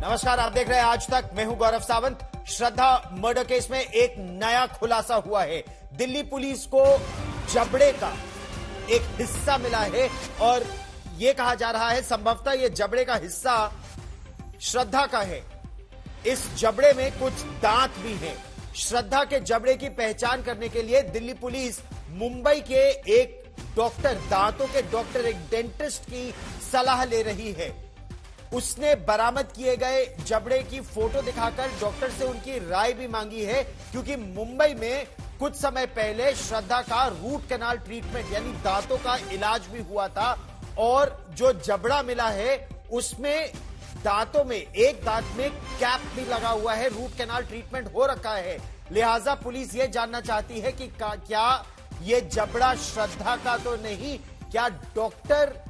नमस्कार, आप देख रहे हैं आज तक। मैं हूं गौरव सावंत। श्रद्धा मर्डर केस में एक नया खुलासा हुआ है। दिल्ली पुलिस को जबड़े का एक हिस्सा मिला है और यह कहा जा रहा है संभवतः यह जबड़े का हिस्सा श्रद्धा का है। इस जबड़े में कुछ दांत भी हैं। श्रद्धा के जबड़े की पहचान करने के लिए दिल्ली पुलिस मुंबई के एक डॉक्टर, दांतों के डॉक्टर, एक डेंटिस्ट की सलाह ले रही है। उसने बरामद किए गए जबड़े की फोटो दिखाकर डॉक्टर से उनकी राय भी मांगी है, क्योंकि मुंबई में कुछ समय पहले श्रद्धा का रूट कैनाल ट्रीटमेंट यानी दांतों का इलाज भी हुआ था और जो जबड़ा मिला है उसमें दांतों में एक दांत में कैप भी लगा हुआ है। रूट कैनाल ट्रीटमेंट हो रखा है। लिहाजा पुलिस यह जानना चाहती है कि क्या यह जबड़ा श्रद्धा का तो नहीं, क्या डॉक्टर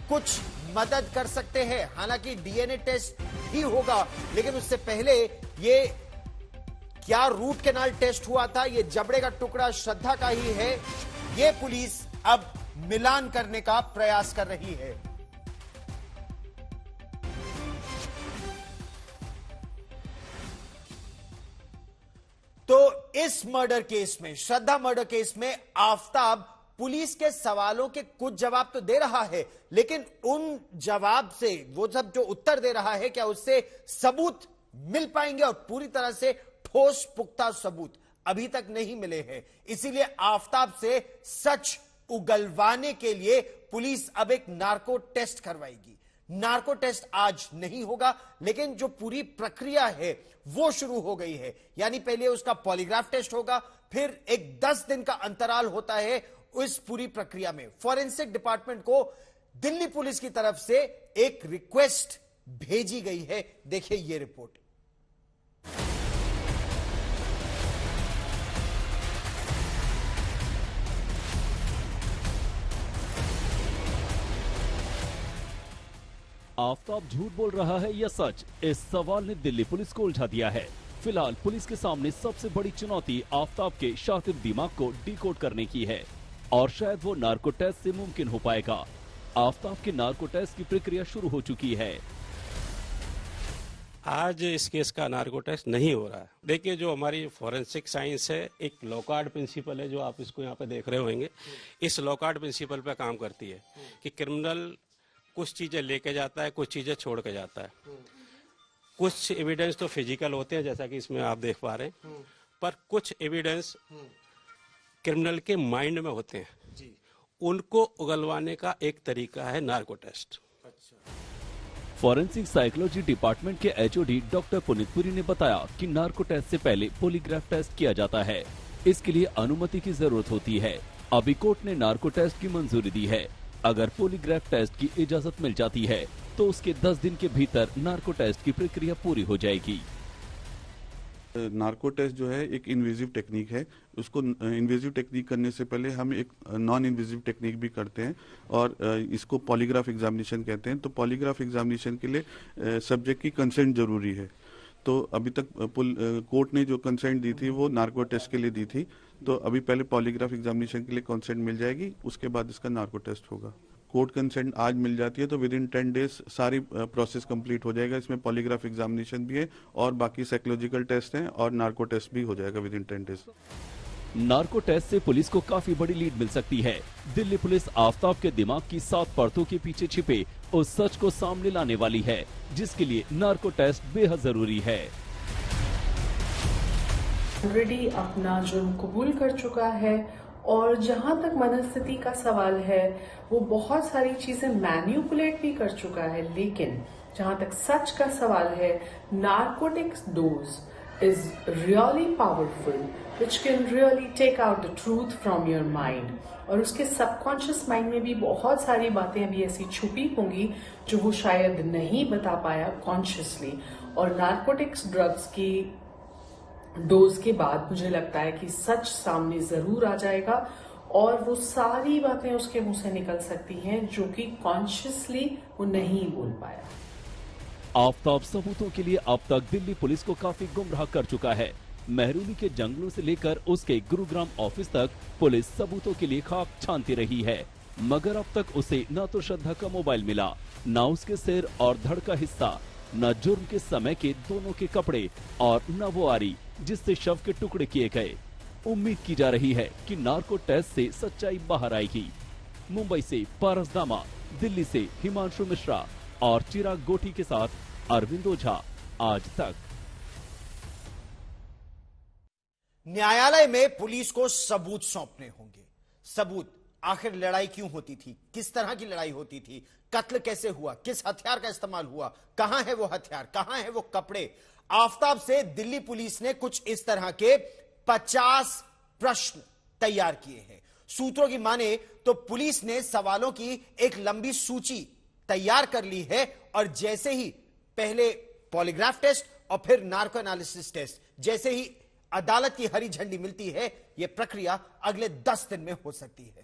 कुछ मदद कर सकते हैं। हालांकि डीएनए टेस्ट ही होगा, लेकिन उससे पहले ये क्या रूट कैनाल टेस्ट हुआ था, ये जबड़े का टुकड़ा श्रद्धा का ही है, ये पुलिस अब मिलान करने का प्रयास कर रही है। तो इस मर्डर केस में, श्रद्धा मर्डर केस में आफताब पुलिस के सवालों के कुछ जवाब तो दे रहा है, लेकिन उन जवाब से, वो सब जो उत्तर दे रहा है, क्या उससे सबूत मिल पाएंगे? और पूरी तरह से ठोस पुख्ता सबूत अभी तक नहीं मिले हैं। इसीलिए आफताब से सच उगलवाने के लिए पुलिस अब एक नार्को टेस्ट करवाएगी। नार्को टेस्ट आज नहीं होगा, लेकिन जो पूरी प्रक्रिया है वो शुरू हो गई है। यानी पहले उसका पॉलीग्राफ टेस्ट होगा, फिर एक 10 दिन का अंतराल होता है इस पूरी प्रक्रिया में। फॉरेंसिक डिपार्टमेंट को दिल्ली पुलिस की तरफ से एक रिक्वेस्ट भेजी गई है। देखिए ये रिपोर्ट। आफताब झूठ बोल रहा है या सच, इस सवाल ने दिल्ली पुलिस को उलझा दिया है। फिलहाल पुलिस के सामने सबसे बड़ी चुनौती आफताब के शातिर दिमाग को डिकोड करने की है और शायद वो नार्को टेस्ट से मुमकिन हो पाएगा। आफताब के नार्को टेस्ट की प्रक्रिया शुरू हो चुकी है। आज इस केस का नार्को टेस्ट नहीं हो रहा है। देखिए, जो हमारी फॉरेंसिक साइंस है, एक लॉकआउट प्रिंसिपल है जो आप इसको यहाँ पे देख रहे होंगे। इस लॉकआउट प्रिंसिपल पे काम करती है कि क्रिमिनल कुछ चीजें लेके जाता है, कुछ चीजें छोड़ के जाता है। कुछ एविडेंस तो फिजिकल होते हैं, जैसा कि इसमें आप देख पा रहे हैं, पर कुछ एविडेंस क्रिमिनल के माइंड में होते हैं जी। उनको उगलवाने का एक तरीका है narco test. Forensic psychology department के एचओडी डॉक्टर पुनीतपुरी ने बताया कि नार्को टेस्ट से पहले पॉलीग्राफ टेस्ट किया जाता है। इसके लिए अनुमति की जरूरत होती है। अभी कोर्ट ने नार्को टेस्ट की मंजूरी दी है। अगर पॉलीग्राफ टेस्ट की इजाजत मिल जाती है तो उसके 10 दिन के भीतर नार्को टेस्ट की प्रक्रिया पूरी हो जाएगी। नार्को टेस्ट जो है एक इन्वेजिव टेक्निक है। उसको इन्वेजिव टेक्निक करने से पहले हम एक नॉन इन्वेजिव टेक्निक भी करते हैं और इसको पॉलीग्राफ एग्जामिनेशन कहते हैं। तो पॉलीग्राफ एग्जामिनेशन के लिए सब्जेक्ट की कंसेंट जरूरी है। तो अभी तक कोर्ट ने जो कंसेंट दी थी वो नार्को टेस्ट के लिए दी थी। तो अभी पहले पॉलीग्राफ एग्जामिनेशन के लिए कंसेंट मिल जाएगी, उसके बाद इसका नार्को टेस्ट होगा। कोर्ट कंसेंट आज मिल जाती है तो विद इन 10 डेज सारी प्रोसेस कंप्लीट हो जाएगा। इसमें पॉलीग्राफ एग्जामिनेशन भी है और बाकी साइकोलॉजिकल टेस्ट हैं और नार्को टेस्ट भी हो जाएगा within 10 days. Narco test से पुलिस को काफी बड़ी लीड मिल सकती है। दिल्ली पुलिस आफताब के दिमाग की 7 परतों के पीछे छिपे उस सच को सामने लाने वाली है, जिसके लिए नार्को टेस्ट बेहद जरूरी है। ऑलरेडी अपना जुर्म कबूल कर चुका है और जहां तक मनस्थिति का सवाल है वो बहुत सारी चीजें मैन्युपुलेट भी कर चुका है, लेकिन जहां तक सच का सवाल है, narcotics dose is really powerful which can really take out the truth from your mind। और उसके सबकॉन्शियस माइंड में भी बहुत सारी बातें अभी ऐसी छुपी होंगी जो वो शायद नहीं बता पाया कॉन्शियसली। और नार्कोटिक्स ड्रग्स की डोज के बाद मुझे लगता है कि सच सामने जरूर आ जाएगा और वो सारी बातें उसके मुंह से निकल सकती हैं जो कि कॉन्शियसली वो नहीं बोल पाया। आफताब सबूतों के लिए अब तक दिल्ली पुलिस को काफी गुमराह कर चुका है। मेहरौली के जंगलों से लेकर उसके गुरुग्राम ऑफिस तक पुलिस सबूतों के लिए खाक छानती रही है, मगर अब तक उसे न तो श्रद्धा का मोबाइल मिला, न उसके सिर और धड़ का हिस्सा, न जुर्म के समय के दोनों के कपड़े और न वो आरी जिससे शव के टुकड़े किए गए। उम्मीद की जा रही है कि नार्को टेस्ट से सच्चाई बाहर आएगी। मुंबई से पारस दामा, दिल्ली से हिमांशु मिश्रा और चिराग गोठी के साथ अरविंद ओझा, आज तक। न्यायालय में पुलिस को सबूत सौंपने होंगे। सबूत, आखिर लड़ाई क्यों होती थी, किस तरह की लड़ाई होती थी, कत्ल कैसे हुआ, किस हथियार का इस्तेमाल हुआ, कहां है वो हथियार, कहां है वो कपड़े। आफताब से दिल्ली पुलिस ने कुछ इस तरह के 50 प्रश्न तैयार किए हैं। सूत्रों की माने तो पुलिस ने सवालों की एक लंबी सूची तैयार कर ली है और जैसे ही पहले पॉलीग्राफ टेस्ट और फिर नार्को एनालिसिस टेस्ट, जैसे ही अदालत की हरी झंडी मिलती है, यह प्रक्रिया अगले 10 दिन में हो सकती है।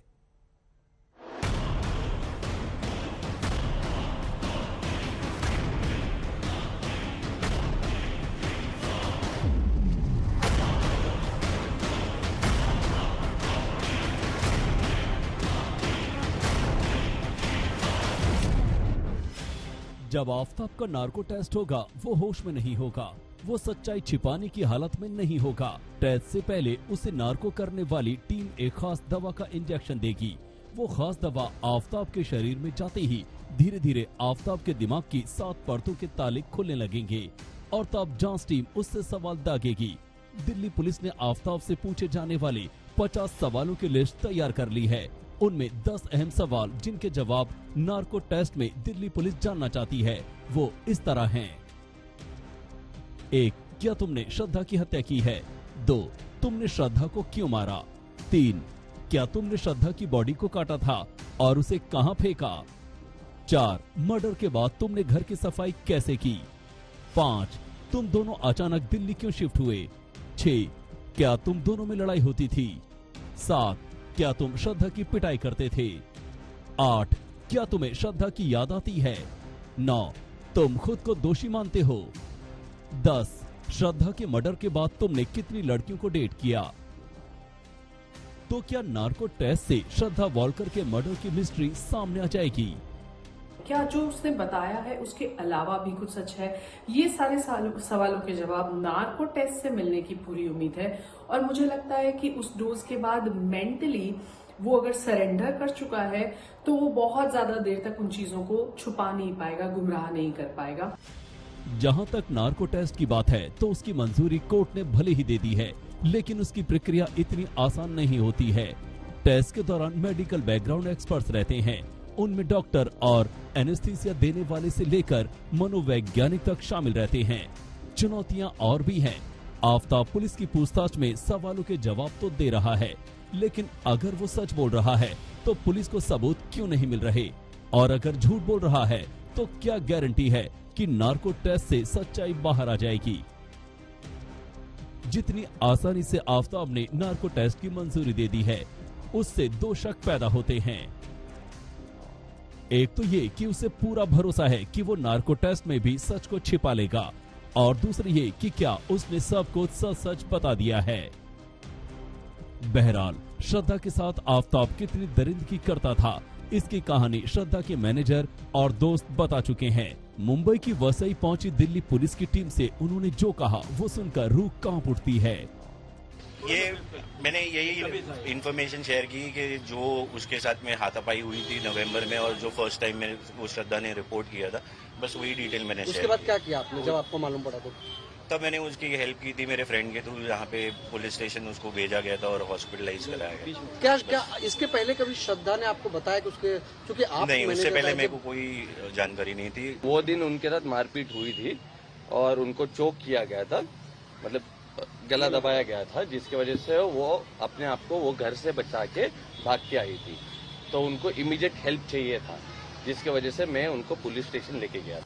जब आफताब का नार्को टेस्ट होगा वो होश में नहीं होगा, वो सच्चाई छिपाने की हालत में नहीं होगा। टेस्ट से पहले उसे नार्को करने वाली टीम एक खास दवा का इंजेक्शन देगी। वो खास दवा आफताब के शरीर में जाते ही धीरे धीरे आफताब के दिमाग की 7 परतों के ताले खुलने लगेंगे और तब जांच टीम उससे सवाल दागेगी। दिल्ली पुलिस ने आफताब से पूछे जाने वाले 50 सवालों की लिस्ट तैयार कर ली है। उनमें 10 अहम सवाल जिनके जवाब नार्को टेस्ट में दिल्ली पुलिस जानना चाहती है, वो इस तरह हैं। 1. क्या तुमने श्रद्धा की हत्या की है? 2. तुमने श्रद्धा को क्यों मारा? 3. क्या तुमने श्रद्धा की बॉडी को काटा था और उसे कहां फेंका? 4. मर्डर के बाद तुमने घर की सफाई कैसे की? 5. तुम दोनों अचानक दिल्ली क्यों शिफ्ट हुए? 6. क्या तुम दोनों में लड़ाई होती थी? 7. क्या तुम श्रद्धा की पिटाई करते थे? 8. क्या तुम्हें श्रद्धा की याद आती है? 9. तुम खुद को दोषी मानते हो? 10. श्रद्धा के मर्डर के बाद तुमने कितनी लड़कियों को डेट किया? तो क्या नार्को टेस्ट से श्रद्धा वॉलकर के मर्डर की मिस्ट्री सामने आ जाएगी? क्या जो उसने बताया है उसके अलावा भी कुछ सच है? ये सारे सवालों के जवाब नार्को टेस्ट से मिलने की पूरी उम्मीद है और मुझे लगता है कि उस डोज के बाद मेंटली वो अगर सरेंडर कर चुका है तो वो बहुत ज्यादा देर तक उन चीजों को छुपा नहीं पाएगा, गुमराह नहीं कर पाएगा। जहां तक नार्को टेस्ट की बात है तो उसकी मंजूरी कोर्ट ने भले ही दे दी है, लेकिन उसकी प्रक्रिया इतनी आसान नहीं होती है। टेस्ट के दौरान मेडिकल बैकग्राउंड एक्सपर्ट्स रहते हैं, उनमें डॉक्टर और एनेस्थीसिया देने वाले से लेकर मनोवैज्ञानिक तक शामिल रहते हैं। चुनौतियां और भी हैं। आफताब पुलिस की पूछताछ में सवालों के जवाब तो दे रहा है, लेकिन अगर वो सच बोल रहा है तो पुलिस को सबूत क्यों नहीं मिल रहे? और अगर झूठ बोल रहा है तो क्या गारंटी है कि नार्को टेस्ट से सच्चाई बाहर आ जाएगी? जितनी आसानी से आफताब ने नार्को टेस्ट की मंजूरी दे दी है, उससे 2 शक पैदा होते हैं। एक तो ये कि उसे पूरा भरोसा है कि वो नार्को टेस्ट में भी सच को छिपा लेगा, और दूसरी ये कि क्या उसने सबको सच बता दिया है। बहरहाल श्रद्धा के साथ आफताब कितनी दरिंदगी करता था, इसकी कहानी श्रद्धा के मैनेजर और दोस्त बता चुके हैं। मुंबई की वसई पहुंची दिल्ली पुलिस की टीम से उन्होंने जो कहा वो सुनकर रूह कांप उठती है। ये मैंने यही इन्फॉर्मेशन शेयर की कि जो उसके साथ में हाथापाई हुई थी नवंबर में और जो फर्स्ट टाइम में वो श्रद्धा ने रिपोर्ट किया था, बस वही डिटेल मैंने शेयर। उसके बाद क्या किया आपने जब आपको मालूम पड़ा? तो तब मैंने उसकी हेल्प की थी मेरे फ्रेंड के थ्रू, यहाँ पे पुलिस स्टेशन उसको भेजा गया था और हॉस्पिटलाइज कराया गया। क्या इसके पहले कभी श्रद्धा ने आपको बताया कि उसके, क्योंकि आप नहीं, उससे पहले मेरे को कोई जानकारी नहीं थी। वो दिन उनके साथ मारपीट हुई थी और उनको चोक किया गया था, मतलब गला दबाया गया था, जिसकी वजह से वो अपने आप को वो घर से बचा के भाग के आई थी। तो उनको इमीडिएट हेल्प चाहिए था, जिसकी वजह से मैं उनको पुलिस स्टेशन लेके गया।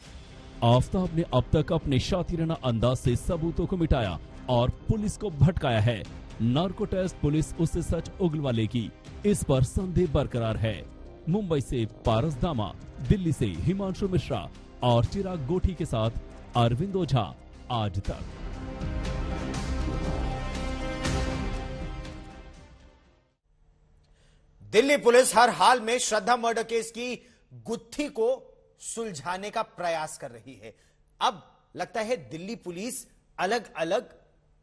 आफताब ने अब तक अपने शातिराना अंदाज से सबूतों को मिटाया और पुलिस को भटकाया है। नार्को टेस्ट पुलिस उससे सच उगलवा लेगी, इस पर संदेह बरकरार है। मुंबई से पारस दामा, दिल्ली से हिमांशु मिश्रा और चिराग गोठी के साथ अरविंद ओझा, आज तक। दिल्ली पुलिस हर हाल में श्रद्धा मर्डर केस की गुत्थी को सुलझाने का प्रयास कर रही है। अब लगता है दिल्ली पुलिस अलग अलग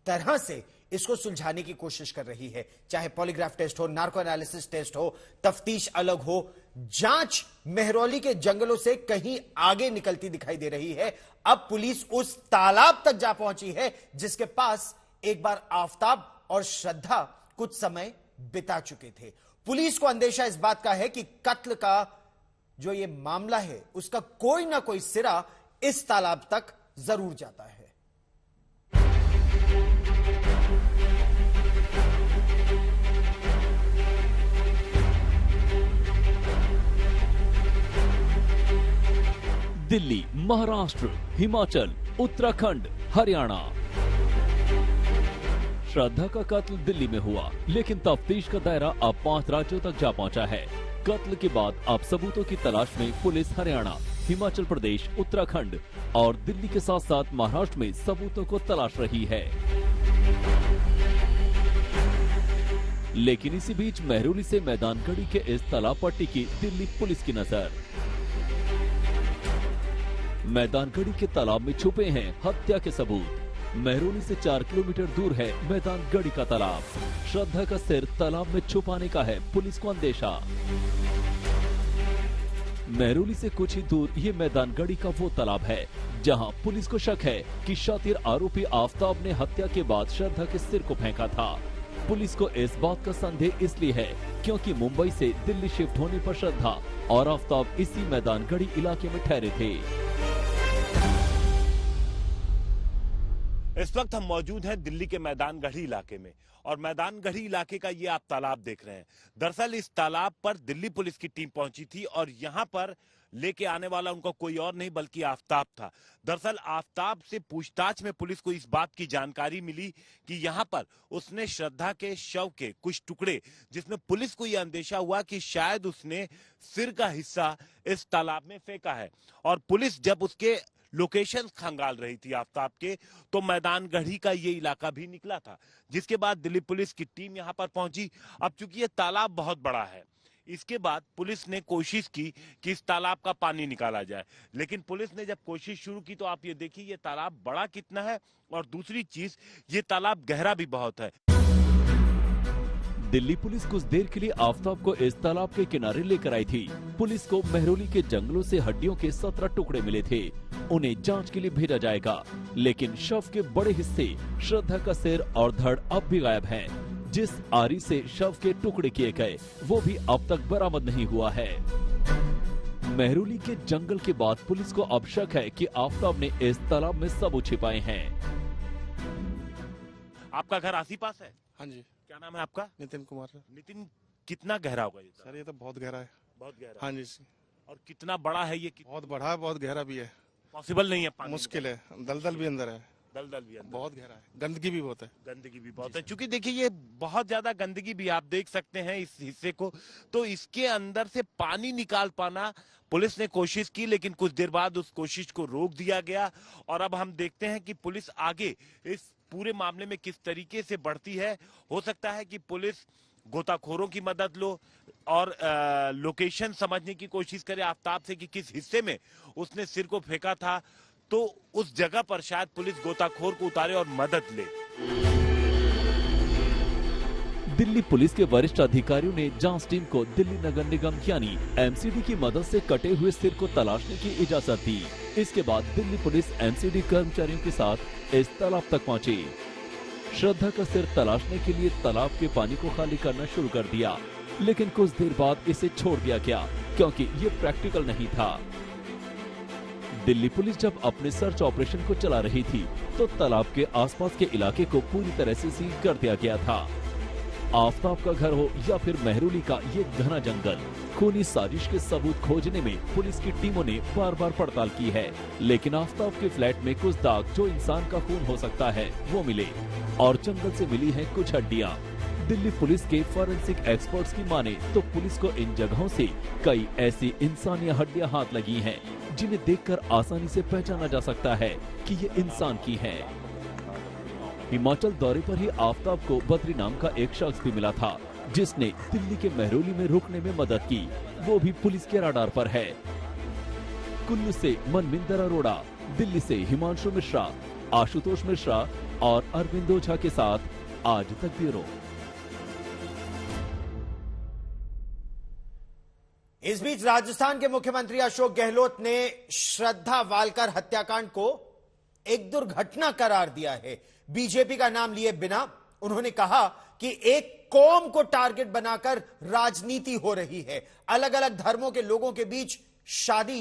तरह से इसको सुलझाने की कोशिश कर रही है, चाहे पॉलीग्राफ टेस्ट हो, नार्को एनालिसिस टेस्ट हो, तफ्तीश अलग हो। जांच मेहरौली के जंगलों से कहीं आगे निकलती दिखाई दे रही है। अब पुलिस उस तालाब तक जा पहुंची है जिसके पास एक बार आफताब और श्रद्धा कुछ समय बिता चुके थे। पुलिस को अंदेशा इस बात का है कि कत्ल का जो ये मामला है उसका कोई ना कोई सिरा इस तालाब तक जरूर जाता है। दिल्ली, महाराष्ट्र, हिमाचल, उत्तराखंड, हरियाणा। श्रद्धा का कत्ल दिल्ली में हुआ, लेकिन तफ्तीश का दायरा अब 5 राज्यों तक जा पहुंचा है। कत्ल के बाद अब सबूतों की तलाश में पुलिस हरियाणा, हिमाचल प्रदेश, उत्तराखंड और दिल्ली के साथ साथ महाराष्ट्र में सबूतों को तलाश रही है। लेकिन इसी बीच मेहरौली से मैदानगढ़ी के इस तालाब पर टिकी दिल्ली पुलिस की नजर। मैदानगढ़ी के तालाब में छुपे हैं हत्या के सबूत। मेहरौली से 4 किलोमीटर दूर है मैदानगढ़ी का तालाब। श्रद्धा का सिर तालाब में छुपाने का है पुलिस को अंदेशा। मेहरौली से कुछ ही दूर ये मैदानगढ़ी का वो तालाब है जहां पुलिस को शक है कि शातिर आरोपी आफताब ने हत्या के बाद श्रद्धा के सिर को फेंका था। पुलिस को इस बात का संदेह इसलिए है क्योंकि मुंबई से दिल्ली शिफ्ट होने पर श्रद्धा और आफताब इसी मैदानगढ़ी इलाके में ठहरे थे। इस वक्त हम मौजूद हैं दिल्ली के मैदानगढ़ी इलाके में और मैदानगढ़ी इलाके का ये आप तालाब देख रहे हैं। दरअसल इस तालाब पर दिल्ली पुलिस की टीम पहुंची थी और यहाँ पर लेके आने वाला उनका कोई और नहीं बल्कि आफताब था। दरअसल आफताब से पूछताछ में पुलिस को इस बात की जानकारी मिली कि यहाँ पर उसने श्रद्धा के शव के कुछ टुकड़े, जिसमें पुलिस को यह अंदेशा हुआ कि शायद उसने सिर का हिस्सा इस तालाब में फेंका है। और पुलिस जब उसके लोकेशन खंगाल रही थी आफताब के, तो मैदानगढ़ी का ये इलाका भी निकला था, जिसके बाद दिल्ली पुलिस की टीम यहाँ पर पहुंची। अब चूंकि ये तालाब बहुत बड़ा है, इसके बाद पुलिस ने कोशिश की कि इस तालाब का पानी निकाला जाए, लेकिन पुलिस ने जब कोशिश शुरू की तो आप ये देखिए ये तालाब बड़ा कितना है और दूसरी चीज ये तालाब गहरा भी बहुत है। दिल्ली पुलिस कुछ देर के लिए आफताब को इस तालाब के किनारे लेकर आई थी। पुलिस को मेहरौली के जंगलों से हड्डियों के 17 टुकड़े मिले थे। उन्हें जांच के लिए भेजा जाएगा, लेकिन शव के बड़े हिस्से, श्रद्धा का सिर और धड़ अब भी गायब हैं। जिस आरी से शव के टुकड़े किए गए वो भी अब तक बरामद नहीं हुआ है। मेहरौली के जंगल के बाद पुलिस को अब शक है कि आफताब ने इस तालाब में सबूत छिपाए हैं। आपका घर आसी पास है? हाँ जी। क्या नाम है आपका? नितिन कुमार। नितिन, कितना गहरा होगा ये? सर ये तो बहुत गहरा है। बहुत गहरा? हाँ जी। और कितना बड़ा है ये? बहुत बड़ा है, बहुत गहरा भी है। पॉसिबल नहीं है पानी? मुश्किल है, दलदल भी अंदर है। दलदल भी अंदर, बहुत गहरा है, गंदगी भी बहुत है। गंदगी भी बहुत है, क्योंकि देखिए ये बहुत ज्यादा गंदगी भी आप देख सकते हैं इस हिस्से को। तो इसके अंदर से पानी निकाल पाना पुलिस ने कोशिश की, लेकिन कुछ देर बाद उस कोशिश को रोक दिया गया। और अब हम देखते हैं कि पुलिस आगे इस पूरे मामले में किस तरीके से बढ़ती है। हो सकता है कि पुलिस गोताखोरों की मदद लो और लोकेशन समझने की कोशिश करे आफताब से कि किस हिस्से में उसने सिर को फेंका था, तो उस जगह पर शायद पुलिस गोताखोर को उतारे और मदद ले। दिल्ली पुलिस के वरिष्ठ अधिकारियों ने जांच टीम को दिल्ली नगर निगम यानी एमसीडी की मदद से कटे हुए सिर को तलाशने की इजाजत दी। इसके बाद दिल्ली पुलिस एमसीडी कर्मचारियों के साथ इस तालाब तक पहुंची। श्रद्धा का सिर तलाशने के लिए तालाब के पानी को खाली करना शुरू कर दिया, लेकिन कुछ देर बाद इसे छोड़ दिया गया क्योंकि ये प्रैक्टिकल नहीं था। दिल्ली पुलिस जब अपने सर्च ऑपरेशन को चला रही थी तो तालाब के आसपास के इलाके को पूरी तरह से सील कर दिया गया था। आफताब का घर हो या फिर मेहरौली का ये घना जंगल, खूनी साजिश के सबूत खोजने में पुलिस की टीमों ने बार बार पड़ताल की है, लेकिन आफताब के फ्लैट में कुछ दाग जो इंसान का खून हो सकता है वो मिले और जंगल से मिली हैं कुछ हड्डियां। दिल्ली पुलिस के फॉरेंसिक एक्सपर्ट्स की माने तो पुलिस को इन जगहों से कई ऐसी इंसानी हड्डियां हाथ लगी हैं जिन्हें देखकर आसानी से पहचाना जा सकता है कि ये इंसान की हैं। हिमाचल दौरे पर ही आफताब को बद्री नाम का एक शख्स भी मिला था जिसने दिल्ली के मेहरौली में रुकने में मदद की, वो भी पुलिस के राडार पर है। कुल्लू से मनविंदर अरोड़ा, दिल्ली से हिमांशु मिश्रा, आशुतोष मिश्रा और अरविंद ओझा के साथ आज तक ब्यूरो। इस बीच राजस्थान के मुख्यमंत्री अशोक गहलोत ने श्रद्धा वालकर हत्याकांड को एक दुर्घटना करार दिया है। बीजेपी का नाम लिए बिना उन्होंने कहा कि एक कौम को टारगेट बनाकर राजनीति हो रही है। अलग अलग धर्मों के लोगों के बीच शादी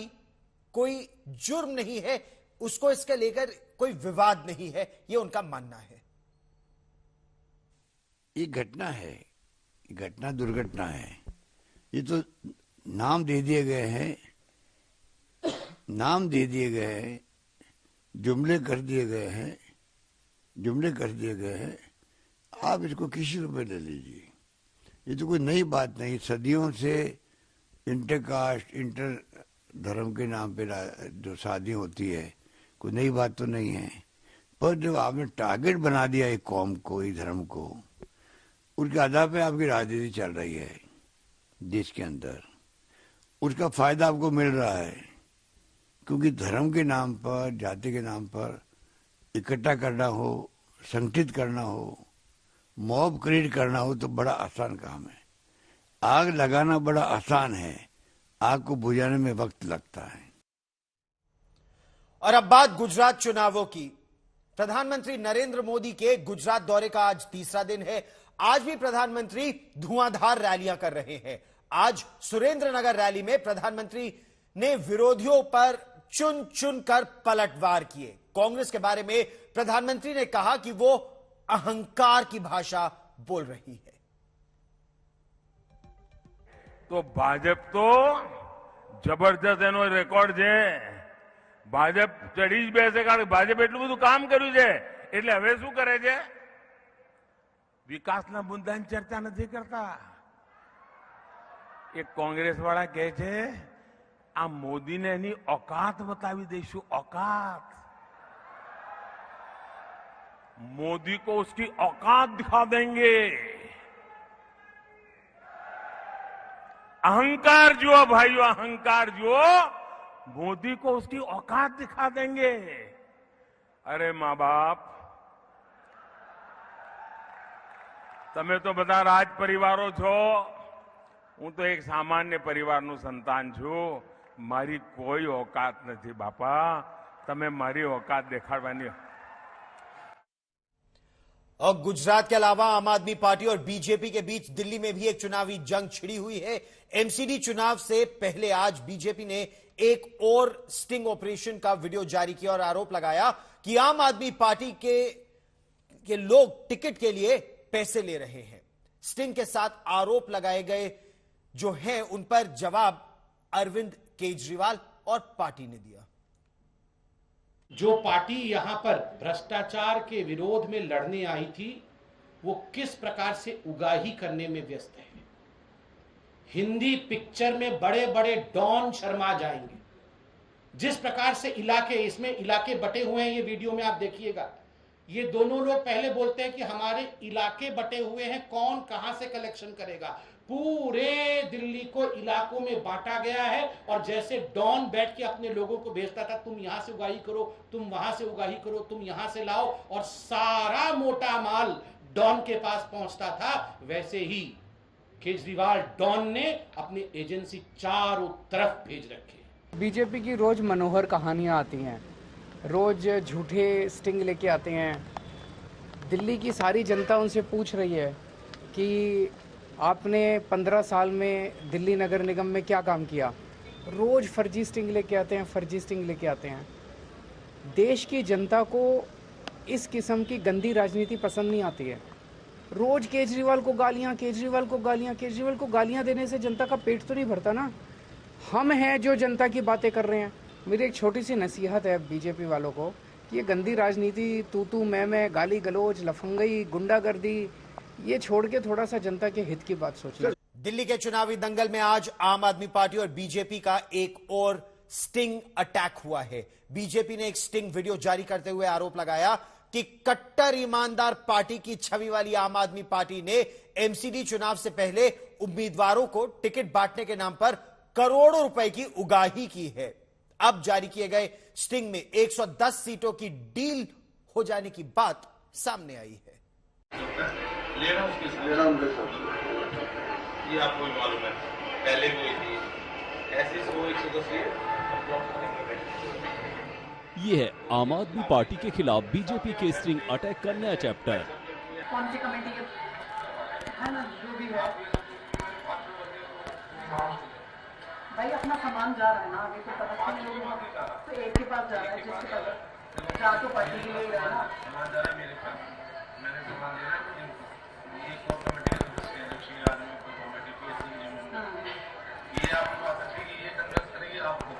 कोई जुर्म नहीं है, उसको इसके लेकर कोई विवाद नहीं है, यह उनका मानना है। ये घटना है, घटना दुर्घटना है। ये तो नाम दे दिए गए हैं, नाम दे दिए गए हैं, जुमले कर दिए गए हैं, जुमले कर दिए गए हैं। आप इसको किसी रूप में ले लीजिए, ये तो कोई नई बात नहीं। सदियों से इंटरकास्ट, इंटर धर्म के नाम पे जो शादी होती है, कोई नई बात तो नहीं है। पर जब आपने टारगेट बना दिया एक कौम को, एक धर्म को, उसके आधार पे आपकी राजनीति चल रही है देश के अंदर, उसका फायदा आपको मिल रहा है। क्योंकि धर्म के नाम पर, जाति के नाम पर इकट्ठा करना हो, संगठित करना हो, मॉब क्रिएट करना हो तो बड़ा आसान काम है। आग लगाना बड़ा आसान है, आग को बुझाने में वक्त लगता है। और अब बात गुजरात चुनावों की। प्रधानमंत्री नरेंद्र मोदी के गुजरात दौरे का आज तीसरा दिन है। आज भी प्रधानमंत्री धुआंधार रैलियां कर रहे हैं। आज सुरेंद्रनगर रैली में प्रधानमंत्री ने विरोधियों पर चुन चुन कर पलटवार किए। कांग्रेस के बारे में प्रधानमंत्री ने कहा कि वो अहंकार की भाषा बोल रही है। तो भाजप तो जबरदस्त एनो रेकॉर्ड છે। ભાજપ ચડી જ બેસે, કારણ કે ભાજપ એટલું બધું કામ કર્યું છે, એટલે હવે શું કરે છે? વિકાસના મુદ્દાની ચર્ચા નથી કરતા। એક કોંગ્રેસ વાળા કહે છે આ મોદીને એની औकात બતાવી દઈશું, औकात। मोदी को उसकी औकात दिखा देंगे। अहंकार जो भाइयों, अहंकार जो, मोदी को उसकी औकात दिखा देंगे। अरे माँ बाप, તમે તો બધા રાજ પરિવારો છો, હું તો એક સામાન્ય પરિવારનું સંતાન છું। મારી કોઈ औकात નથી બાપા, તમે મારી औकात દેખાડવાની। और गुजरात के अलावा आम आदमी पार्टी और बीजेपी के बीच दिल्ली में भी एक चुनावी जंग छिड़ी हुई है। एमसीडी चुनाव से पहले आज बीजेपी ने एक और स्टिंग ऑपरेशन का वीडियो जारी किया और आरोप लगाया कि आम आदमी पार्टी के लोग टिकट के लिए पैसे ले रहे हैं। स्टिंग के साथ आरोप लगाए गए जो हैं, उन पर जवाब अरविंद केजरीवाल और पार्टी ने दिया। जो पार्टी यहां पर भ्रष्टाचार के विरोध में लड़ने आई थी, वो किस प्रकार से उगाही करने में व्यस्त है। हिंदी पिक्चर में बड़े बड़े डॉन शर्मा जाएंगे। जिस प्रकार से इसमें इलाके बटे हुए हैं, ये वीडियो में आप देखिएगा। ये दोनों लोग पहले बोलते हैं कि हमारे इलाके बटे हुए हैं, कौन कहां से कलेक्शन करेगा। पूरे दिल्ली को इलाकों में बांटा गया है और जैसे डॉन बैठ के अपने लोगों को भेजता था, तुम यहां से उगाही करो, तुम वहां से उगाही करो, तुम यहां से लाओ, और सारा मोटा माल डॉन के पास पहुंचता था। वैसे ही केजरीवाल डॉन ने अपनी एजेंसी चारों तरफ भेज रखे। बीजेपी की रोज मनोहर कहानियां आती हैं, रोज झूठे स्टिंग लेके आते हैं। दिल्ली की सारी जनता उनसे पूछ रही है कि आपने 15 साल में दिल्ली नगर निगम में क्या काम किया। रोज फर्जी स्टिंग लेके आते हैं, फर्जी स्टिंग लेके आते हैं। देश की जनता को इस किस्म की गंदी राजनीति पसंद नहीं आती है। रोज केजरीवाल को गालियां, केजरीवाल को गालियां, केजरीवाल को गालियां देने से जनता का पेट तो नहीं भरता ना। हम हैं जो जनता की बातें कर रहे हैं। मेरी एक छोटी सी नसीहत है बीजेपी वालों को कि ये गंदी राजनीति, तू मैं, गाली गलोच, लफंगई, गुंडागर्दी, ये छोड़ के थोड़ा सा जनता के हित की बात सोचिए। दिल्ली के चुनावी दंगल में आज आम आदमी पार्टी और बीजेपी का एक और स्टिंग अटैक हुआ है। बीजेपी ने एक स्टिंग वीडियो जारी करते हुए आरोप लगाया कि कट्टर ईमानदार पार्टी की छवि वाली आम आदमी पार्टी ने एमसीडी चुनाव से पहले उम्मीदवारों को टिकट बांटने के नाम पर करोड़ों रुपए की उगाही की है। अब जारी किए गए स्टिंग में 110 सीटों की डील हो जाने की बात सामने आई है। ये आपको भी मालूम है, पहले भी हुई थी ऐसी वो 110 ये है आम आदमी पार्टी के खिलाफ बीजेपी के स्ट्रिंग अटैक का नया चैप्टर। कौन सी कमेटी है ना, जो भी है भाई, अपना सामान जा रहा है ना आगे, तो पता नहीं लोगों तो एक के पास जा रहा है, जिसके पास जा तो पार्टी के लिए रहा है ना। मैंने सामान दे रहा है, ये कोर कमेटी के सदस्य हैं, श्री आदमी को कमेटी की ये आपको बात है कि ये कांग्रेस करेगी आपको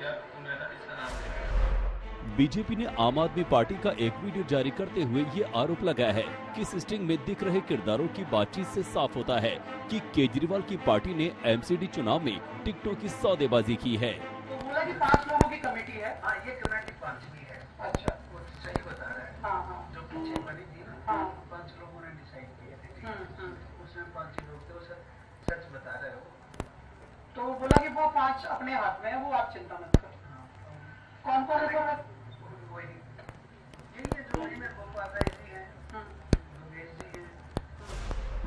या उन्हें इसका नाम है। बीजेपी ने आम आदमी पार्टी का एक वीडियो जारी करते हुए ये आरोप लगाया है कि स्टिंग में दिख रहे किरदारों की बातचीत से साफ होता है कि केजरीवाल की पार्टी ने एमसीडी चुनाव में टिकटों की सौदेबाजी की है। तो बोला कि 5 लोगों की कमेटी है। हाँ, ये कमेटी 5 की है। अच्छा, वो सही बता रहा है। हाँ हाँ, जो पीछे बनी थी ना, हाँ, 5 लोगों ने डिसाइड किए थे, उसमें 5 लोग थे, वो सच बता रहे हो। तो बोला कि वो 5 अपने हाथ में है, वो आप चिंता मत करो। कौन कौन है?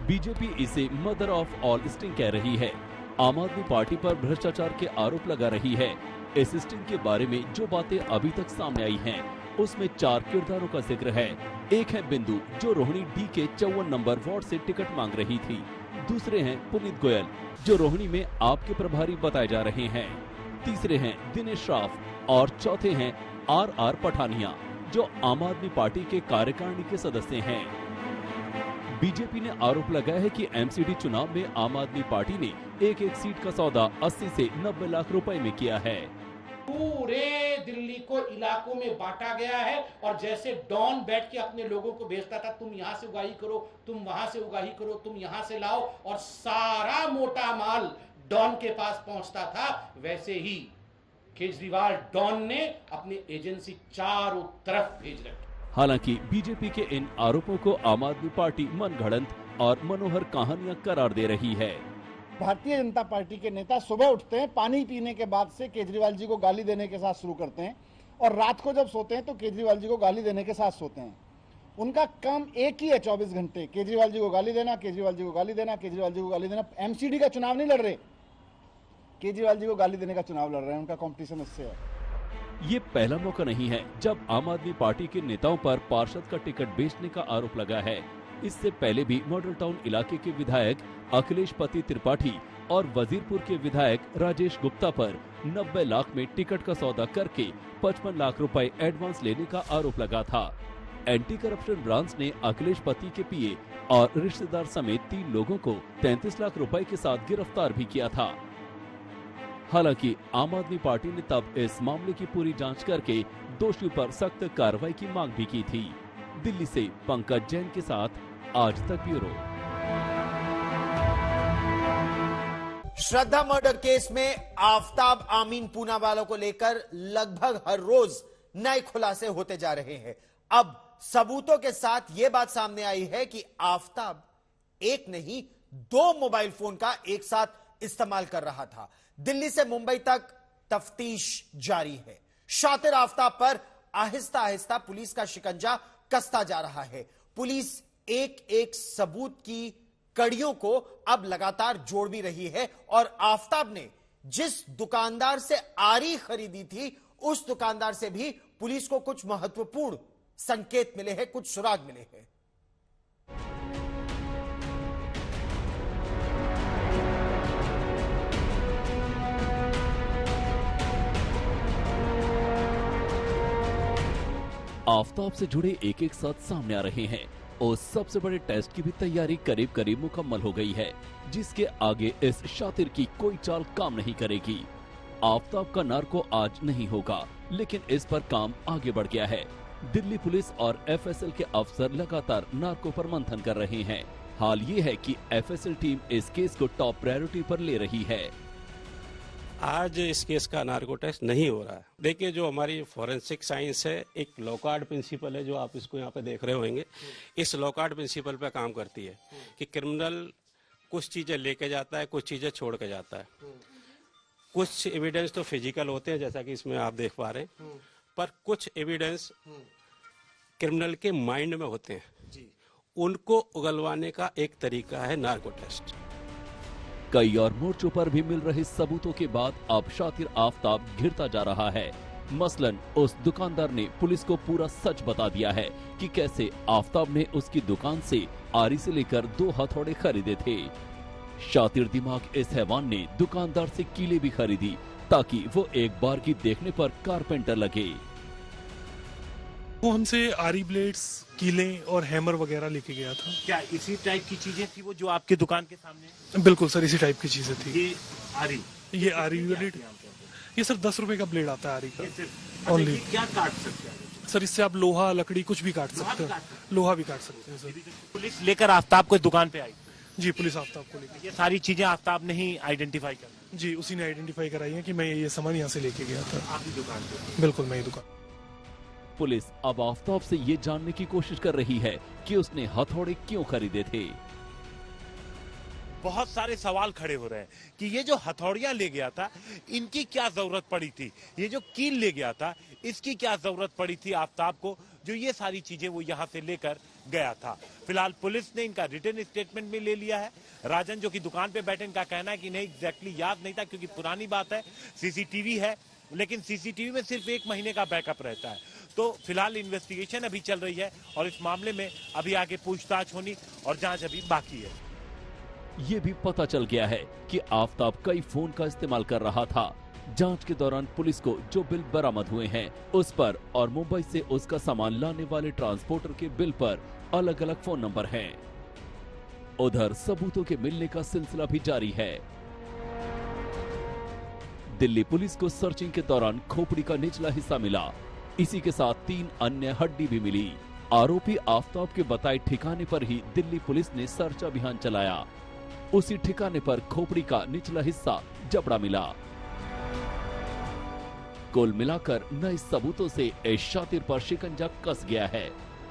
बीजेपी इसे मदर ऑफ ऑल स्टिंग कह रही है। आम आदमी पार्टी पर भ्रष्टाचार के आरोप लगा रही है। इस स्टिंग के बारे में जो बातें अभी तक सामने आई हैं, उसमें 4 किरदारों का जिक्र है। एक है बिंदु, जो रोहिणी डी के 54 नंबर वार्ड से टिकट मांग रही थी। दूसरे हैं पुनीत गोयल, जो रोहिणी में आपके प्रभारी बताए जा रहे हैं। तीसरे हैं दिनेश राव और चौथे हैं आर पठानिया, जो आम आदमी पार्टी के कार्यकारिणी के सदस्य हैं। बीजेपी ने आरोप लगाया है कि एमसीडी चुनाव में आम आदमी पार्टी ने एक सीट का सौदा 80 से 90 लाख रुपए में किया है। पूरे दिल्ली को इलाकों में बांटा गया है और जैसे डॉन बैठ के अपने लोगों को भेजता था, तुम यहाँ से उगाही करो, तुम वहां से उगाही करो, तुम यहाँ से लाओ, और सारा मोटा माल डॉन के पास पहुंचता था, वैसे ही केजरीवाल डॉन ने अपनी एजेंसी चारों तरफ भेज रखी। हालांकि बीजेपी के इन आरोपों को आम आदमी पार्टी मनगढ़ंत और मनोहर कहानियां करार दे रही है। भारतीय जनता पार्टी के नेता सुबह उठते हैं, पानी पीने के बाद से केजरीवाल जी को गाली देने के साथ शुरू करते हैं, और रात को जब सोते हैं तो केजरीवाल जी को गाली देने के साथ सोते हैं। उनका काम एक ही है, 24 घंटे केजरीवाल जी को गाली देना, केजरीवाल जी को गाली देना, केजरीवाल जी को गाली देना। एमसीडी का चुनाव नहीं लड़ रहे, केजरीवाल जी को गाली देने का चुनाव लड़ रहे हैं। उनका कंपटीशन इससे है। ये पहला मौका नहीं है जब आम आदमी पार्टी के नेताओं पर पार्षद का टिकट बेचने का आरोप लगा है। इससे पहले भी मॉडल टाउन इलाके के विधायक अखिलेश पति त्रिपाठी और वजीरपुर के विधायक राजेश गुप्ता पर 90 लाख में टिकट का सौदा करके 55 लाख रुपए एडवांस लेने का आरोप लगा था। एंटी करप्शन ब्रांच ने अखिलेश पति के पीए और रिश्तेदार समेत 3 लोगों को 33 लाख रुपए के साथ गिरफ्तार भी किया था। हालांकि आम आदमी पार्टी ने तब इस मामले की पूरी जांच करके दोषियों पर सख्त कार्रवाई की मांग भी की थी। दिल्ली से पंकज जैन के साथ आज तक ब्यूरो। श्रद्धा मर्डर केस में आफताब आमीन पूनावाला को लेकर लगभग हर रोज नए खुलासे होते जा रहे हैं। अब सबूतों के साथ यह बात सामने आई है कि आफताब एक नहीं 2 मोबाइल फोन का एक साथ इस्तेमाल कर रहा था। दिल्ली से मुंबई तक तफ्तीश जारी है। शातिर आफताब पर आहिस्ता आहिस्ता पुलिस का शिकंजा कसता जा रहा है। पुलिस एक एक सबूत की कड़ियों को अब लगातार जोड़ भी रही है, और आफताब ने जिस दुकानदार से आरी खरीदी थी, उस दुकानदार से भी पुलिस को कुछ महत्वपूर्ण संकेत मिले हैं, कुछ सुराग मिले हैं। आफताब से जुड़े एक साथ सामने आ रहे हैं और सबसे बड़े टेस्ट की भी तैयारी करीब करीब मुकम्मल हो गई है, जिसके आगे इस शातिर की कोई चाल काम नहीं करेगी। आफताब का नार्को आज नहीं होगा, लेकिन इस पर काम आगे बढ़ गया है। दिल्ली पुलिस और एफएसएल के अफसर लगातार नार्को पर मंथन कर रहे हैं। हाल ये है कि एफएसएल टीम इस केस को टॉप प्रायोरिटी पर ले रही है। आज इस केस का नार्को टेस्ट नहीं हो रहा है। देखिए, जो हमारी फॉरेंसिक साइंस है, एक लॉकार्ड प्रिंसिपल है, जो आप इसको यहाँ पे देख रहे होंगे, इस लॉकार्ड प्रिंसिपल पे काम करती है कि क्रिमिनल कुछ चीजें लेके जाता है, कुछ चीजें छोड़ के जाता है। कुछ एविडेंस तो फिजिकल होते हैं, जैसा कि इसमें आप देख पा रहे हैं, पर कुछ एविडेंस क्रिमिनल के माइंड में होते हैं। उनको उगलवाने का एक तरीका है नार्को टेस्ट। कई और मोर्चों पर भी मिल रहे सबूतों के बाद अब शातिर आफ्ताब घिरता जा रहा है। मसलन उस दुकानदार ने पुलिस को पूरा सच बता दिया है कि कैसे आफ्ताब ने उसकी दुकान से आरी से लेकर 2 हथौड़े खरीदे थे। शातिर दिमाग इस हैवान ने दुकानदार से कीले भी खरीदी ताकि वो एक बार की देखने पर कारपेंटर लगे। वो हमसे आरी ब्लेड्स, कीले और हैमर वगैरह लेके गया था। क्या इसी टाइप की चीजें थी वो जो आपके दुकान के सामने? बिल्कुल सर, इसी टाइप की चीजें थी। ये आरी ब्लेड, ये सर 10 रुपए का ब्लेड आता है आरी का ओनली। क्या काट सकते हैं सर? इससे आप लोहा, लकड़ी कुछ भी काट सकते हैं। लोहा भी काट सकते हैं सर। पुलिस लेकर आफ्ताब को दुकान पे आई? जी, पुलिस आफ्ताब को लेकर। ये सारी चीजें आफ्ताब ने ही आइडेंटिफाई कर? जी, उसी ने आइडेंटिफाई कराई है कि मैं ये सामान यहाँ से लेके गया था। आपकी दुकान पे? बिल्कुल, मेरी दुकान। पुलिस अब आफ्ताब से ये जानने की कोशिश कर रही है कि उसने हथौड़े क्यों खरीदे थे। बहुत सारे सवाल खड़े हो रहे हैं कि ये जो हथौड़ियां ले गया था इनकी क्या जरूरत पड़ी थी, ये जो कील ले गया था इसकी क्या जरूरत पड़ी थी आफ्ताब को, जो ये सारी चीजें वो यहाँ से लेकर गया था। फिलहाल पुलिस ने इनका रिटन स्टेटमेंट में ले लिया है। राजन जो कि दुकान पे बैठे, इनका कहना है कि नहीं एग्जैक्टली याद नहीं था क्योंकि पुरानी बात है, सीसीटीवी है, लेकिन सीसीटीवी में सिर्फ 1 महीने का बैकअप रहता है। तो फिलहाल इन्वेस्टिगेशन अभी चल रही है और इस मामले में अभी आगे पूछताछ होनी और जांच अभी बाकी है। ये भी पता चल गया है कि आफ्ताब कई फोन का इस्तेमाल कर रहा था। जांच के दौरान पुलिस को जो बिल बरामद हुए हैं उस पर और मुंबई से उसका सामान लाने वाले ट्रांसपोर्टर के बिल पर अलग अलग फोन नंबर हैं। उधर सबूतों के मिलने का सिलसिला भी जारी है। दिल्ली पुलिस को सर्चिंग के दौरान खोपड़ी का निचला हिस्सा मिला। इसी के साथ 3 अन्य हड्डी भी मिली। आरोपी आफ्ताब के बताए ठिकाने पर ही दिल्ली पुलिस ने सर्च अभियान चलाया। उसी ठिकाने पर खोपड़ी का निचला हिस्सा जबड़ा मिला। कुल मिलाकर नए सबूतों से इस शातिर पर शिकंजा कस गया है।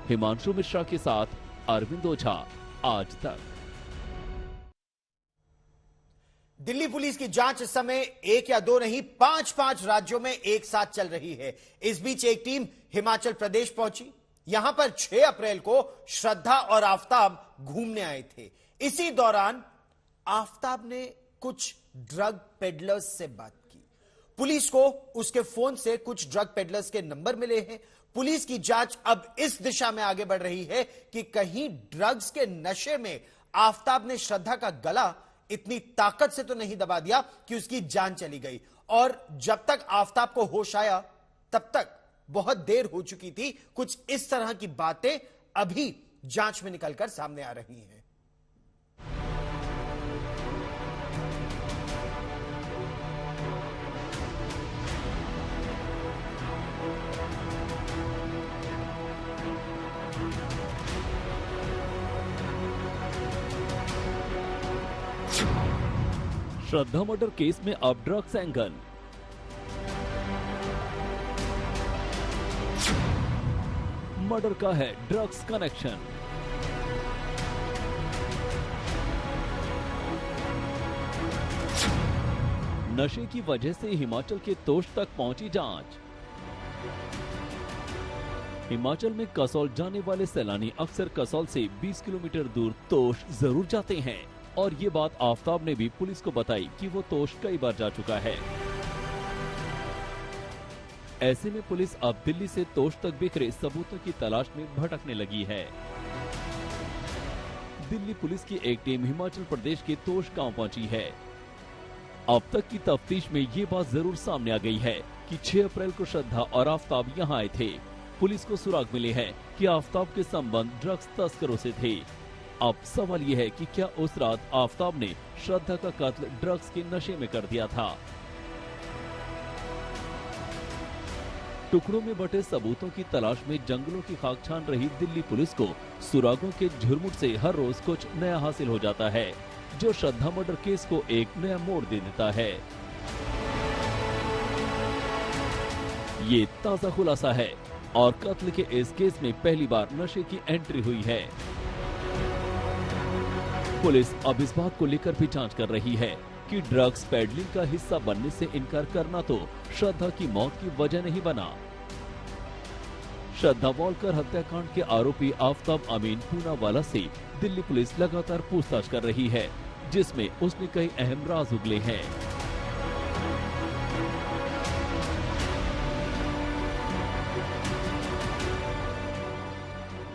हिमांशु मिश्रा के साथ अरविंद ओझा, आज तक। दिल्ली पुलिस की जांच इस समय 1 या 2 नहीं 5 राज्यों में एक साथ चल रही है। इस बीच एक टीम हिमाचल प्रदेश पहुंची। यहां पर 6 अप्रैल को श्रद्धा और आफ्ताब घूमने आए थे। इसी दौरान आफ्ताब ने कुछ ड्रग पेडलर्स से बात की। पुलिस को उसके फोन से कुछ ड्रग पेडलर्स के नंबर मिले हैं। पुलिस की जांच अब इस दिशा में आगे बढ़ रही है कि कहीं ड्रग्स के नशे में आफ्ताब ने श्रद्धा का गला इतनी ताकत से तो नहीं दबा दिया कि उसकी जान चली गई। और जब तक आफ्ताब को होश आया तब तक बहुत देर हो चुकी थी। कुछ इस तरह की बातें अभी जांच में निकलकर सामने आ रही हैं। श्रद्धा मर्डर केस में अब ड्रग्स एंगल। मर्डर का है ड्रग्स कनेक्शन। नशे की वजह से हिमाचल के तोश तक पहुंची जांच। हिमाचल में कसौल जाने वाले सैलानी अक्सर कसौल से 20 किलोमीटर दूर तोश जरूर जाते हैं और ये बात आफ्ताब ने भी पुलिस को बताई कि वो तोश कई बार जा चुका है। ऐसे में पुलिस अब दिल्ली से तोश तक बिखरे सबूतों की तलाश में भटकने लगी है। दिल्ली पुलिस की एक टीम हिमाचल प्रदेश के तोश गांव पहुंची है। अब तक की तफ्तीश में ये बात जरूर सामने आ गई है कि 6 अप्रैल को श्रद्धा और आफ्ताब यहां आए थे। पुलिस को सुराग मिले हैं कि आफ्ताब के संबंध ड्रग्स तस्करों से थे। अब सवाल यह है कि क्या उस रात आफ्ताब ने श्रद्धा का कत्ल ड्रग्स के नशे में कर दिया था। टुकड़ों में बटे सबूतों की तलाश में जंगलों की खाक छान रही दिल्ली पुलिस को सुरागों के झुरमुट से हर रोज कुछ नया हासिल हो जाता है, जो श्रद्धा मर्डर केस को एक नया मोड़ दे देता है। ये ताजा खुलासा है और कत्ल के इस केस में पहली बार नशे की एंट्री हुई है। पुलिस अब इस बात को लेकर भी जांच कर रही है कि ड्रग्स पेडलिंग का हिस्सा बनने से इनकार करना तो श्रद्धा की मौत की वजह नहीं बना। श्रद्धा वॉलकर हत्याकांड के आरोपी आफताब अमीन पूनावाला से दिल्ली पुलिस लगातार पूछताछ कर रही है, जिसमें उसने कई अहम राज उगले हैं।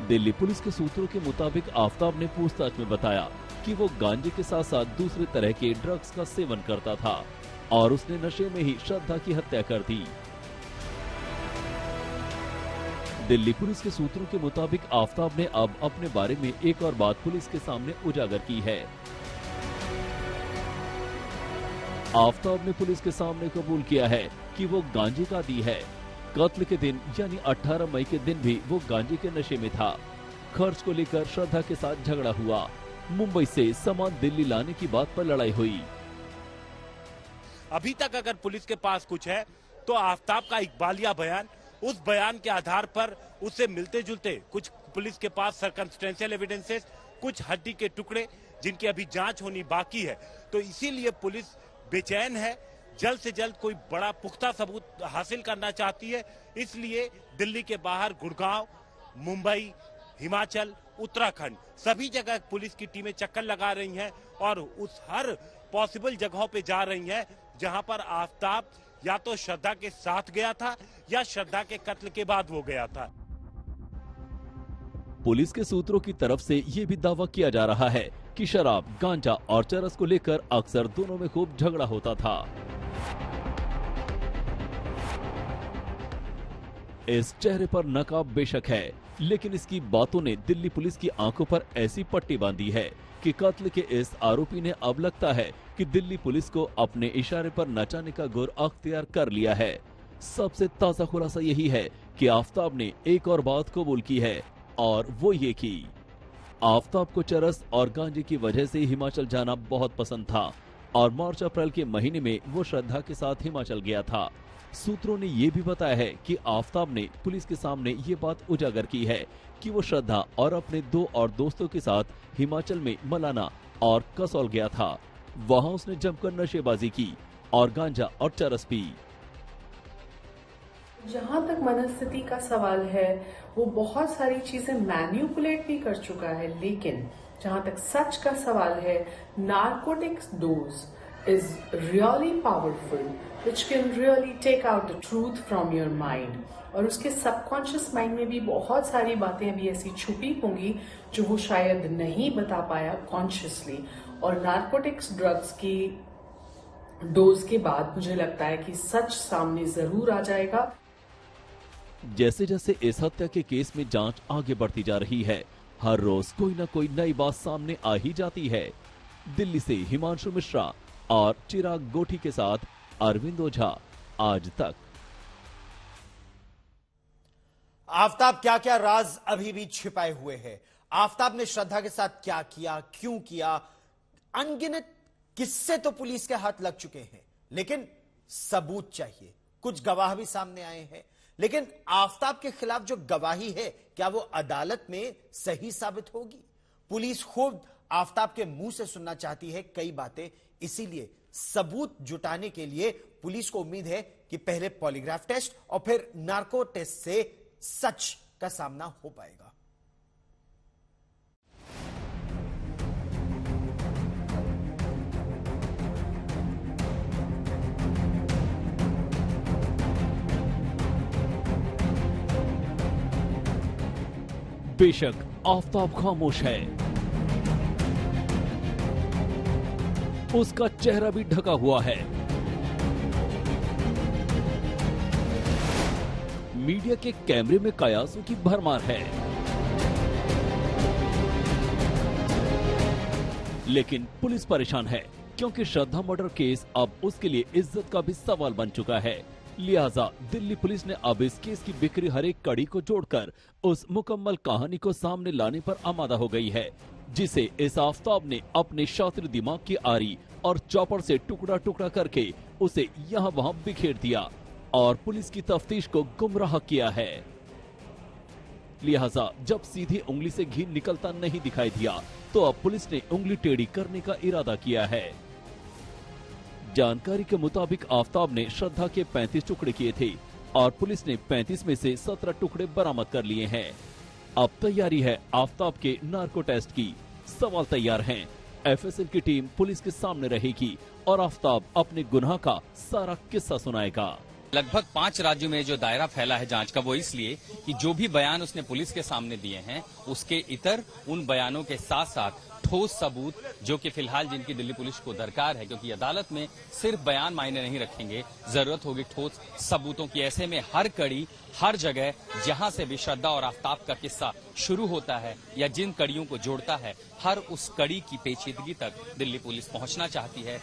दिल्ली पुलिस के सूत्रों के मुताबिक आफताब ने पूछताछ में बताया कि वो गांजे के साथ साथ दूसरे तरह के ड्रग्स का सेवन करता था और उसने नशे में ही श्रद्धा की हत्या कर दी। दिल्ली पुलिस के सूत्रों के मुताबिक आफताब ने अब अपने बारे में एक और बात पुलिस के सामने उजागर की है। आफताब ने पुलिस के सामने कबूल किया है कि वो गांजे का आदी है। कत्ल के दिन यानी 18 मई के दिन भी वो गांजे के नशे में था। खर्च को लेकर श्रद्धा के साथ झगड़ा हुआ। मुंबई से सामान दिल्ली लाने की बात पर लड़ाई हुई। अभी तक अगर पुलिस के पास कुछ है तो आफताब का इकबालिया बयान, उस बयान के आधार पर उससे मिलते जुलते कुछ पुलिस के पास सर्कमस्टेंशियल एविडेंसेस, कुछ हड्डी के टुकड़े जिनकी अभी जांच होनी बाकी है। तो इसीलिए पुलिस बेचैन है, जल्द से जल्द कोई बड़ा पुख्ता सबूत हासिल करना चाहती है। इसलिए दिल्ली के बाहर गुड़गांव, मुंबई, हिमाचल, उत्तराखंड सभी जगह पुलिस की टीमें चक्कर लगा रही हैं और उस हर पॉसिबल जगहों पे जा रही हैं जहां पर आफताब या तो श्रद्धा के साथ गया था या श्रद्धा के कत्ल के बाद वो गया था। पुलिस के सूत्रों की तरफ से ये भी दावा किया जा रहा है कि शराब, गांजा और चरस को लेकर अक्सर दोनों में खूब झगड़ा होता था। इस चेहरे पर नकाब बेशक है, लेकिन इसकी बातों ने दिल्ली पुलिस की आंखों पर ऐसी पट्टी बांधी है कि कत्ल के इस आरोपी ने अब लगता है कि दिल्ली पुलिस को अपने इशारे पर नचाने का गुर अख्तियार कर लिया है। सबसे ताजा खुलासा यही है कि आफताब ने एक और बात कबूल की है और वो ये कि आफताब को चरस और गांजे की वजह से हिमाचल जाना बहुत पसंद था और मार्च अप्रैल के महीने में वो श्रद्धा के साथ हिमाचल गया था। सूत्रों ने ये भी बताया है कि आफताब ने पुलिस के सामने ये बात उजागर की है कि वो श्रद्धा और अपने 2 और दोस्तों के साथ हिमाचल में मलाना और कसौल गया था। वहां उसने जमकर नशेबाजी की और गांजा और चरस पी। जहां तक मनस्थिति का सवाल है, वो बहुत सारी चीजें मैन्युपुलेट भी कर चुका है, लेकिन जहां तक सच का सवाल है, narcotics dose is really powerful, which can really take out the truth from your mind. और उसके सबकॉन्शियस माइंड में भी बहुत सारी बातें अभी ऐसी छुपी होंगी जो वो शायद नहीं बता पाया कॉन्शियसली। और नार्कोटिक्स ड्रग्स की डोज के बाद मुझे लगता है कि सच सामने जरूर आ जाएगा। जैसे जैसे इस हत्या के केस में जांच आगे बढ़ती जा रही है, हर रोज कोई न कोई नई बात सामने आ ही जाती है। दिल्ली से हिमांशु मिश्रा और चिराग गोठी के साथ अरविंद ओझा, आज तक। आफताब क्या क्या राज अभी भी छिपाए हुए हैं? आफताब ने श्रद्धा के साथ क्या किया, क्यों किया? अनगिनत किस्से तो पुलिस के हाथ लग चुके हैं, लेकिन सबूत चाहिए। कुछ गवाह भी सामने आए हैं, लेकिन आफताब के खिलाफ जो गवाही है, क्या वो अदालत में सही साबित होगी? पुलिस खुद आफताब के मुंह से सुनना चाहती है कई बातें। इसीलिए सबूत जुटाने के लिए पुलिस को उम्मीद है कि पहले पॉलीग्राफ टेस्ट और फिर नार्को टेस्ट से सच का सामना हो पाएगा। बेशक आफताब खामोश है, उसका चेहरा भी ढका हुआ है। मीडिया के कैमरे में कयासों की भरमार है, लेकिन पुलिस परेशान है क्योंकि श्रद्धा मर्डर केस अब उसके लिए इज्जत का भी सवाल बन चुका है। लिहाजा दिल्ली पुलिस ने अब इस केस की बिखरी हर एक कड़ी को जोड़कर उस मुकम्मल कहानी को सामने लाने पर आमादा हो गई है, जिसे इस आफताब ने अपने शातिर दिमाग की आरी और चॉपर से टुकड़ा टुकड़ा करके उसे यहाँ वहाँ बिखेर दिया और पुलिस की तफ्तीश को गुमराह किया है। लिहाजा जब सीधी उंगली से घी निकलता नहीं दिखाई दिया, तो अब पुलिस ने उंगली टेढ़ी करने का इरादा किया है। जानकारी के मुताबिक आफताब ने श्रद्धा के 35 टुकड़े किए थे और पुलिस ने 35 में से 17 टुकड़े बरामद कर लिए हैं। अब तैयारी है आफताब के नार्को टेस्ट की। सवाल तैयार हैं। एफएसएल की टीम पुलिस के सामने रहेगी और आफताब अपने गुनाह का सारा किस्सा सुनाएगा। लगभग 5 राज्यों में जो दायरा फैला है जांच का, वो इसलिए कि जो भी बयान उसने पुलिस के सामने दिए हैं उसके इतर उन बयानों के साथ साथ ठोस सबूत, जो कि फिलहाल जिनकी दिल्ली पुलिस को दरकार है, क्योंकि अदालत में सिर्फ बयान मायने नहीं रखेंगे, जरूरत होगी ठोस सबूतों की। ऐसे में हर कड़ी, हर जगह जहां से भी श्रद्धा और आफताब का किस्सा शुरू होता है या जिन कड़ियों को जोड़ता है, हर उस कड़ी की पेचीदगी तक दिल्ली पुलिस पहुंचना चाहती है।